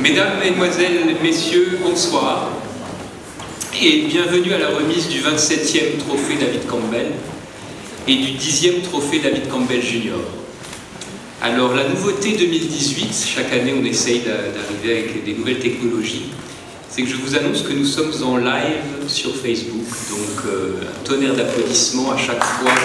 Mesdames, Mesdemoiselles, Messieurs, bonsoir et bienvenue à la remise du 27e trophée David Campbell et du 10e trophée David Campbell Junior. Alors la nouveauté 2018, chaque année on essaye d'arriver avec des nouvelles technologies, c'est que je vous annonce que nous sommes en live sur Facebook, donc un tonnerre d'applaudissements à chaque fois que...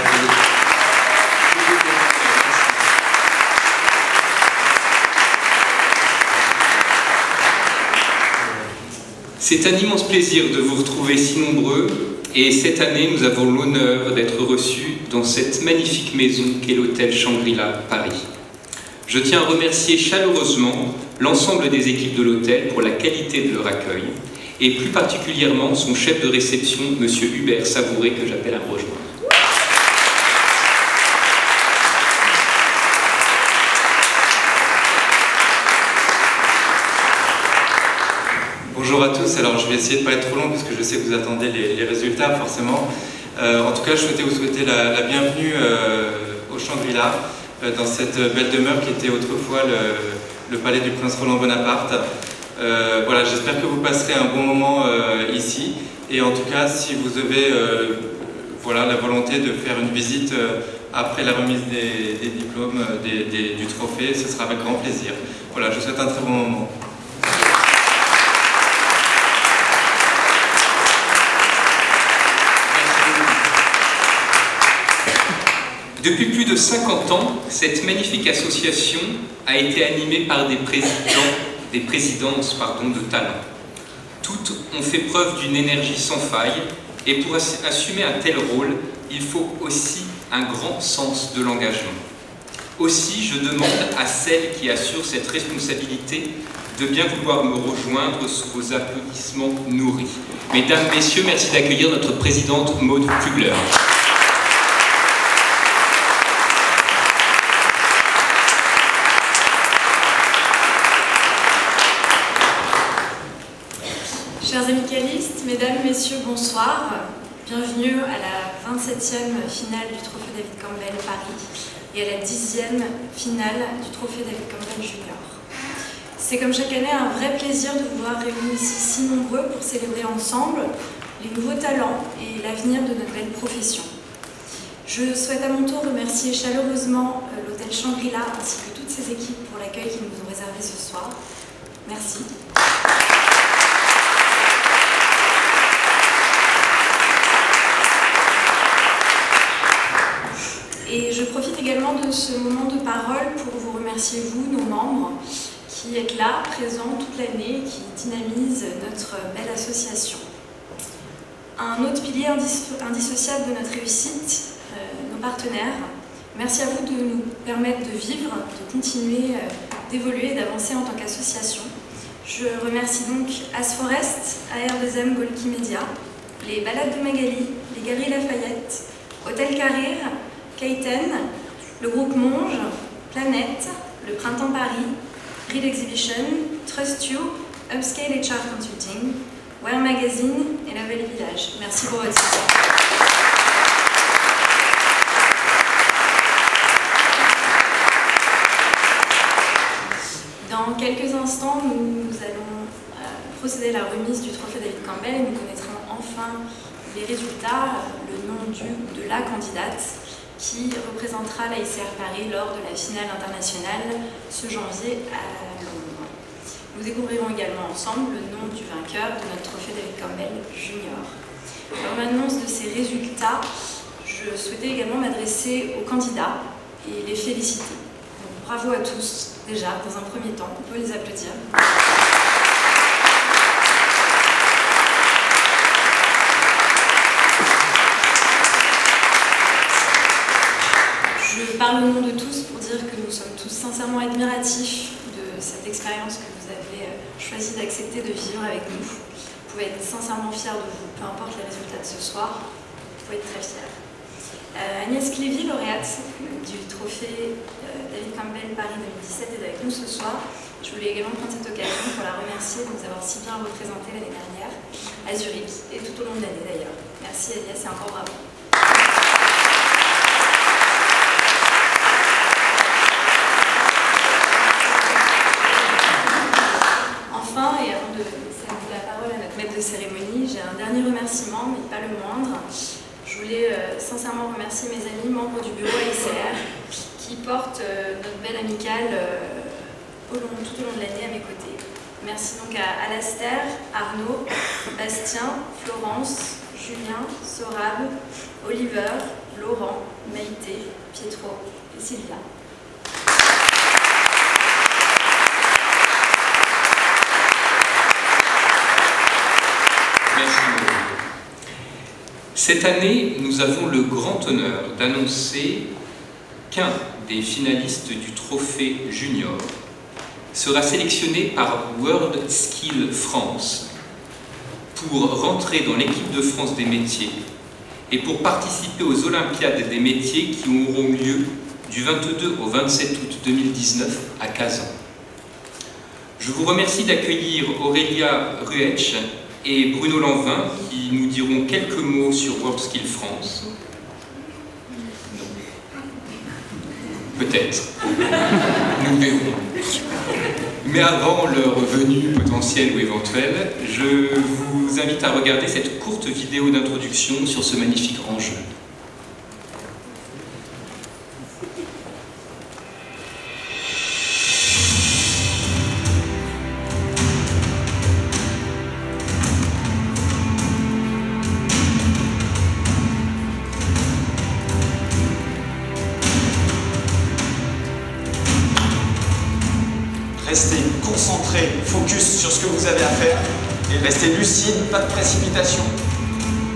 C'est un immense plaisir de vous retrouver si nombreux et cette année nous avons l'honneur d'être reçus dans cette magnifique maison qu'est l'hôtel Shangri-La Paris. Je tiens à remercier chaleureusement l'ensemble des équipes de l'hôtel pour la qualité de leur accueil et plus particulièrement son chef de réception, M. Hubert Savouré, que j'appelle à me rejoindre. Bonjour à tous, alors je vais essayer de ne pas être trop long parce que je sais que vous attendez les résultats forcément. En tout cas, je souhaitais vous souhaiter la bienvenue au Shangri-La, dans cette belle demeure qui était autrefois le palais du prince Roland Bonaparte. Voilà, j'espère que vous passerez un bon moment ici et en tout cas, si vous avez voilà, la volonté de faire une visite après la remise des diplômes, du trophée, ce sera avec grand plaisir. Voilà, je vous souhaite un très bon moment. Depuis plus de 50 ans, cette magnifique association a été animée par des présidences de talent. Toutes ont fait preuve d'une énergie sans faille et pour assumer un tel rôle, il faut aussi un grand sens de l'engagement. Aussi, je demande à celles qui assurent cette responsabilité de bien vouloir me rejoindre sous vos applaudissements nourris. Mesdames, Messieurs, merci d'accueillir notre présidente Maud Kugler. Chers amicalistes, mesdames, messieurs, bonsoir. Bienvenue à la 27e finale du trophée David Campbell Paris et à la 10e finale du trophée David Campbell Junior. C'est comme chaque année un vrai plaisir de vous voir réunis ici si nombreux pour célébrer ensemble les nouveaux talents et l'avenir de notre belle profession. Je souhaite à mon tour remercier chaleureusement l'hôtel Shangri-La ainsi que toutes ses équipes pour l'accueil qu'ils nous ont réservé ce soir. Merci. Et je profite également de ce moment de parole pour vous remercier, vous, nos membres, qui êtes là, présents toute l'année, qui dynamisent notre belle association. Un autre pilier indissociable de notre réussite, nos partenaires. Merci à vous de nous permettre de vivre, de continuer d'évoluer et d'avancer en tant qu'association. Je remercie donc As Forest, AR2M Golki Media, les Balades de Magali, les Galeries Lafayette, Hôtel Carrère, Keiten, le groupe Monge, Planète, le Printemps Paris, Real Exhibition, Trust You, Upscale HR Consulting, Wear Magazine et La Belle Village. Merci pour votre soutien. Dans quelques instants, nous allons procéder à la remise du trophée David Campbell et nous connaîtrons enfin les résultats, le nom du ou de la candidate qui représentera la ICR Paris lors de la finale internationale ce janvier à Londres. Nous découvrirons également ensemble le nom du vainqueur de notre trophée David Campbell Junior. En l'annonce de ces résultats, je souhaitais également m'adresser aux candidats et les féliciter. Donc, bravo à tous, déjà, dans un premier temps, on peut les applaudir. Je parle au nom de tous pour dire que nous sommes tous sincèrement admiratifs de cette expérience que vous avez choisi d'accepter de vivre avec nous. Vous pouvez être sincèrement fiers de vous, peu importe les résultats de ce soir, vous pouvez être très fiers. Agnès Clévy, lauréate du trophée David Campbell Paris 2017, est avec nous ce soir. Je voulais également prendre cette occasion pour la remercier de nous avoir si bien représenté l'année dernière à Zurich et tout au long de l'année d'ailleurs. Merci Agnès et encore bravo. remerciement, mais pas le moindre. Je voulais sincèrement remercier mes amis membres du bureau ASR qui portent notre belle amicale tout au long de l'année à mes côtés. Merci donc à Alastair, Arnaud, Bastien, Florence, Julien, Sorab, Oliver, Laurent, Maïté, Pietro et Sylvia. Merci beaucoup. Cette année, nous avons le grand honneur d'annoncer qu'un des finalistes du trophée junior sera sélectionné par World Skill France pour rentrer dans l'équipe de France des métiers et pour participer aux Olympiades des métiers qui auront lieu du 22 au 27 août 2019 à Kazan. Je vous remercie d'accueillir Aurélia Ruetsch et Bruno Lanvin qui nous diront quelques mots sur World Skill France. Peut-être. Nous verrons. Mais avant leur venue potentielle ou éventuelle, je vous invite à regarder cette courte vidéo d'introduction sur ce magnifique enjeu. Restez concentré, focus sur ce que vous avez à faire et restez lucide, pas de précipitation.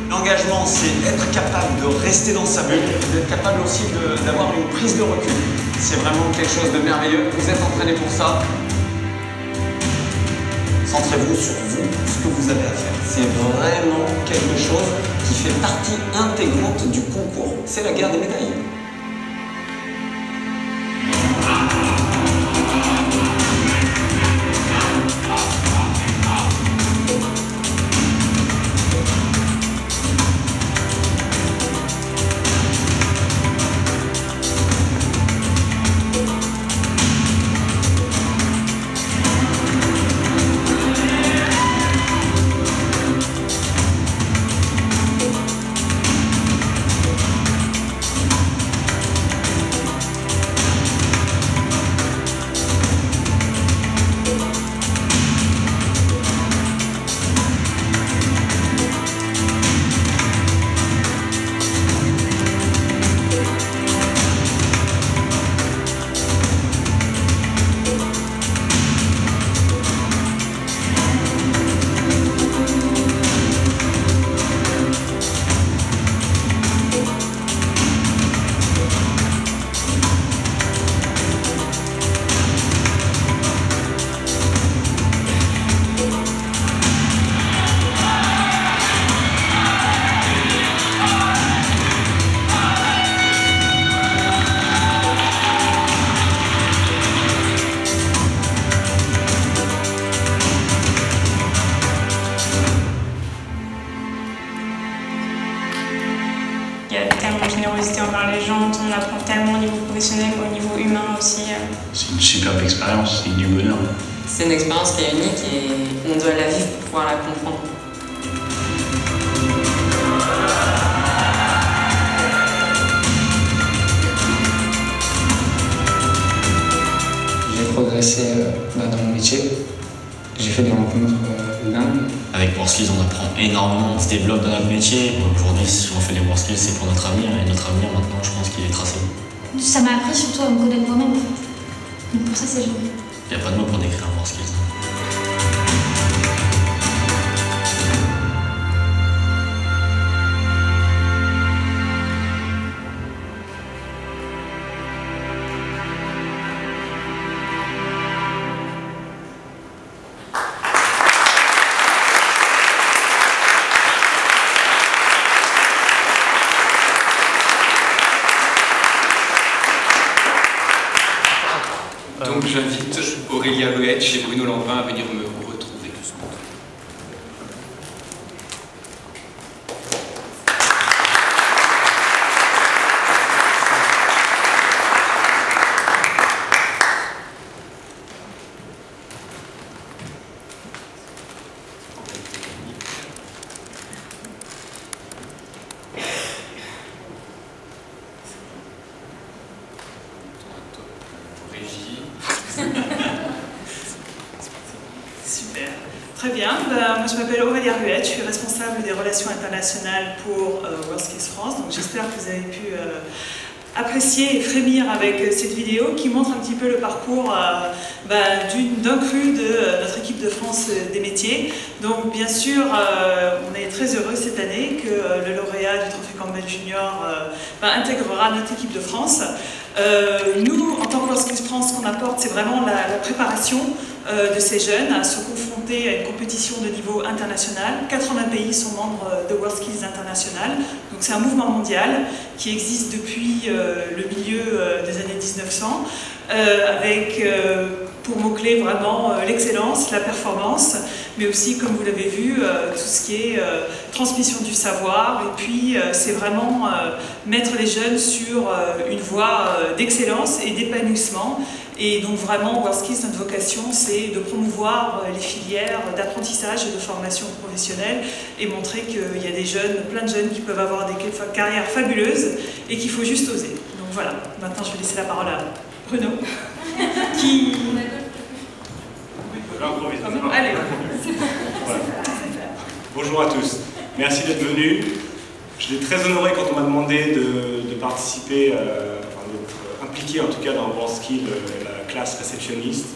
L'engagement, c'est être capable de rester dans sa bulle, d'être capable aussi d'avoir une prise de recul. C'est vraiment quelque chose de merveilleux. Vous êtes entraîné pour ça. Centrez-vous sur vous, ce que vous avez à faire. C'est vraiment quelque chose qui fait partie intégrante du concours. C'est la guerre des médailles. Envers les gens, on apprend tellement au niveau professionnel, au niveau humain aussi. C'est une superbe expérience, c'est du bonheur. C'est une expérience qui est unique et on doit la vivre pour pouvoir la comprendre. J'ai progressé dans mon métier, j'ai fait des rencontres dingues. Avec WorldSkills, on apprend énormément, on se développe dans notre métier. Aujourd'hui, si on fait des WorldSkills, c'est pour notre avenir. Et notre avenir, maintenant, je pense qu'il est tracé. Ça m'a appris surtout à me connaître moi-même, en fait. Donc pour ça, c'est génial. Il n'y a pas de mots pour décrire un WorldSkills. Donc j'invite Aurélia Ruetsch et Bruno Lanvin à venir me retrouver. Super. Très bien. Moi, je m'appelle Aurélie Ruette, je suis responsable des relations internationales pour WorldSkills France. Donc, j'espère que vous avez pu apprécier et frémir avec cette vidéo qui montre un petit peu le parcours d'un cru de notre équipe de France des métiers. Donc, bien sûr, on est très heureux cette année que le lauréat du Trophée Campbell Junior intégrera notre équipe de France. Nous, en tant que WorldSkills France, ce qu'on apporte, c'est vraiment la préparation de ces jeunes à se confronter à une compétition de niveau international. 80 pays sont membres de WorldSkills International, donc c'est un mouvement mondial qui existe depuis le milieu des années 1900, avec pour mots-clés vraiment l'excellence, la performance, mais aussi, comme vous l'avez vu, tout ce qui est transmission du savoir, et puis c'est vraiment mettre les jeunes sur une voie d'excellence et d'épanouissement. Et donc vraiment, WorldSkills, notre vocation, c'est de promouvoir les filières d'apprentissage et de formation professionnelle et montrer qu'il y a des jeunes, plein de jeunes qui peuvent avoir des carrières fabuleuses et qu'il faut juste oser. Donc voilà, maintenant je vais laisser la parole à Bruno, qui... Allez, voilà. Bonjour à tous, merci d'être venus. J'étais très honoré quand on m'a demandé de participer, d'être impliqué en tout cas dans WorldSkills, la classe réceptionniste.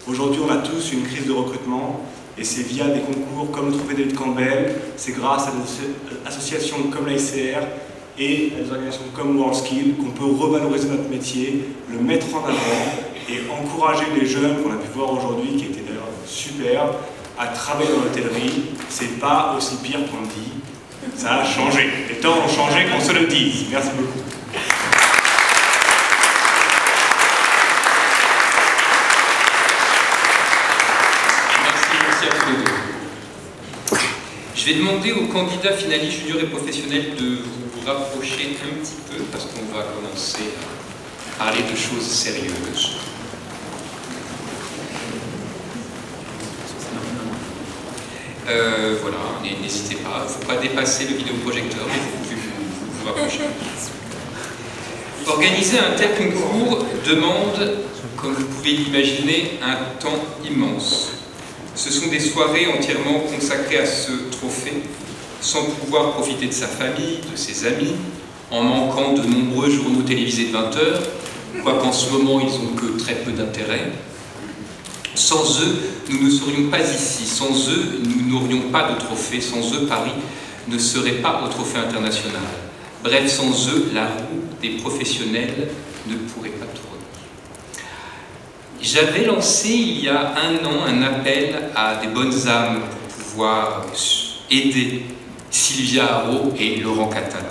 Aujourd'hui, on a tous une crise de recrutement et c'est via des concours comme le Trophée David Campbell, c'est grâce à des associations comme l'AICR et à des organisations comme WorldSkills qu'on peut revaloriser notre métier, le mettre en avant et encourager les jeunes qu'on a pu voir aujourd'hui, qui étaient d'ailleurs super, à travailler dans l'hôtellerie. C'est pas aussi pire qu'on le dit, ça a changé. Les temps ont changé, qu'on se le dise. Merci beaucoup. Merci à tous les deux. Je vais demander aux candidats finalistes juniors et professionnels de vous rapprocher un petit peu parce qu'on va commencer à parler de choses sérieuses. Voilà, n'hésitez pas, il ne faut pas dépasser le vidéoprojecteur, mais vous pouvez vous rapprocher. Organiser un tel concours demande, comme vous pouvez l'imaginer, un temps immense. Ce sont des soirées entièrement consacrées à ce trophée, sans pouvoir profiter de sa famille, de ses amis, en manquant de nombreux journaux télévisés de 20 heures, quoiqu'en ce moment ils n'ont que très peu d'intérêt. Sans eux, nous ne serions pas ici. Sans eux, nous n'aurions pas de trophée. Sans eux, Paris ne serait pas au trophée international. Bref, sans eux, la roue des professionnels ne pourrait pas tourner. J'avais lancé il y a un an un appel à des bonnes âmes pour pouvoir aider Sylvia Haro et Laurent Catala.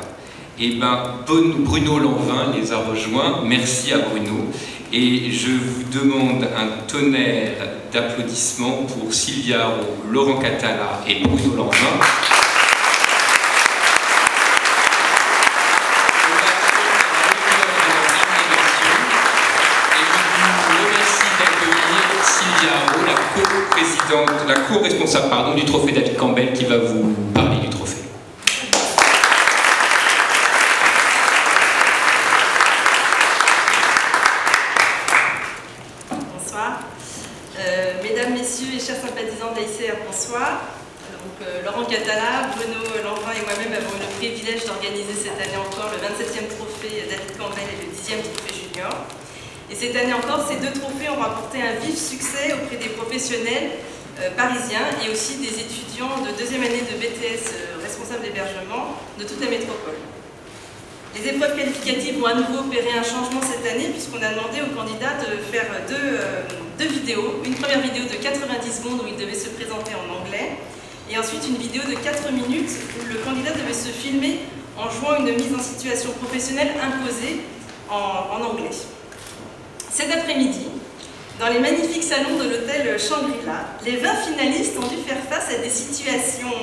Et Bruno Lanvin les a rejoints. Merci à Bruno. Et je vous demande un tonnerre d'applaudissements pour Sylvia Haro, Laurent Catala et Bruno Lanvin. Et je vous remercie d'accueillir Sylvia Haro, la co-responsable du Trophée David Campbell, qui va vous parler du trophée. Mesdames, Messieurs et chers sympathisants de l'AICR, bonsoir. Laurent Catala, Bruno Lanvin et moi-même avons eu le privilège d'organiser cette année encore le 27e trophée David Campbell et le 10e trophée junior. Et cette année encore, ces deux trophées ont rapporté un vif succès auprès des professionnels parisiens et aussi des étudiants de deuxième année de BTS responsables d'hébergement de toute la métropole. Les épreuves qualificatives ont à nouveau opéré un changement cette année puisqu'on a demandé aux candidats de faire deux vidéos. Une première vidéo de 90 secondes où ils devaient se présenter en anglais et ensuite une vidéo de 4 minutes où le candidat devait se filmer en jouant une mise en situation professionnelle imposée en anglais. Cet après-midi, dans les magnifiques salons de l'hôtel Shangri-La, les 20 finalistes ont dû faire face à des situations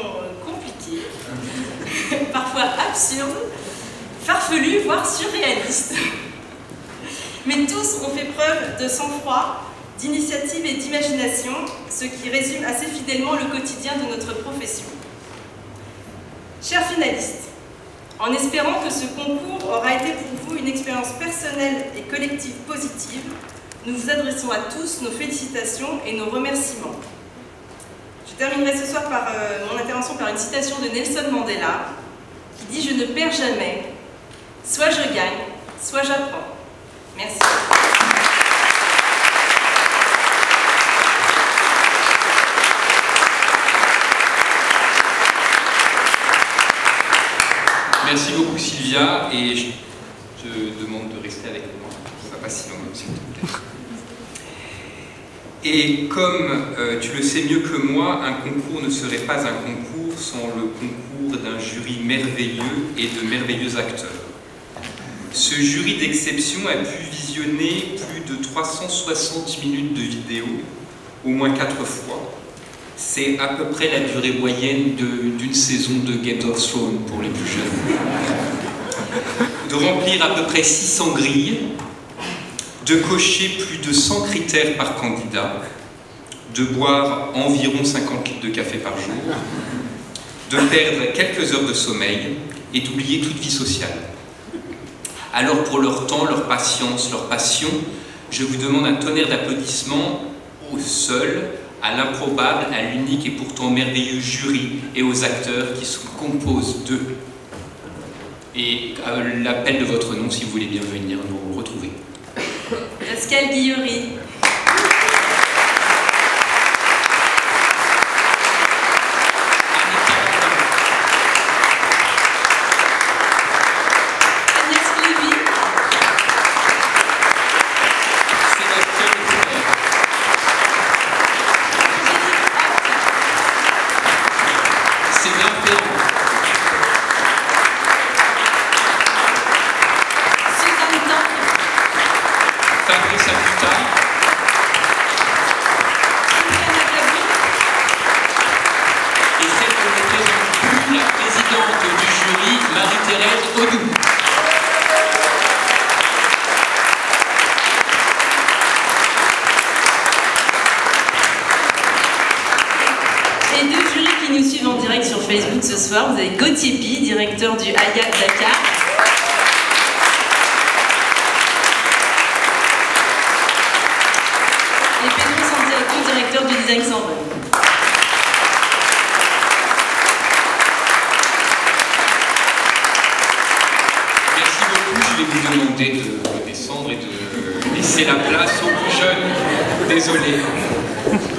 compliquées, parfois absurdes, farfelus, voire surréalistes. Mais tous ont fait preuve de sang-froid, d'initiative et d'imagination, ce qui résume assez fidèlement le quotidien de notre profession. Chers finalistes, en espérant que ce concours aura été pour vous une expérience personnelle et collective positive, nous vous adressons à tous nos félicitations et nos remerciements. terminerai ce soir par mon intervention par une citation de Nelson Mandela qui dit « Je ne perds jamais, soit je gagne, soit j'apprends ». Merci. Merci beaucoup Sylvia, et je te demande de rester avec moi, ça va pas si longtemps s'il te plaît. Et comme tu le sais mieux que moi, un concours ne serait pas un concours sans le concours d'un jury merveilleux et de merveilleux acteurs. Ce jury d'exception a pu visionner plus de 360 minutes de vidéo, au moins 4 fois. C'est à peu près la durée moyenne d'une saison de Game of Thrones pour les plus jeunes. De remplir à peu près 600 grilles, de cocher plus de 100 critères par candidat, de boire environ 50 litres de café par jour, de perdre quelques heures de sommeil et d'oublier toute vie sociale. Alors pour leur temps, leur patience, leur passion, je vous demande un tonnerre d'applaudissements au seul, à l'improbable, à l'unique et pourtant merveilleux jury et aux acteurs qui se composent d'eux. Et à l'appel de votre nom, si vous voulez bien venir nous retrouver. Pascal Guillery. Ce soir, vous avez Gauthier Pi, directeur du Hayat Dakar. Et Pedro Santiago, directeur du Design Sorbonne. Merci beaucoup, je vais vous demander de descendre et de laisser la place aux plus jeunes. Désolé.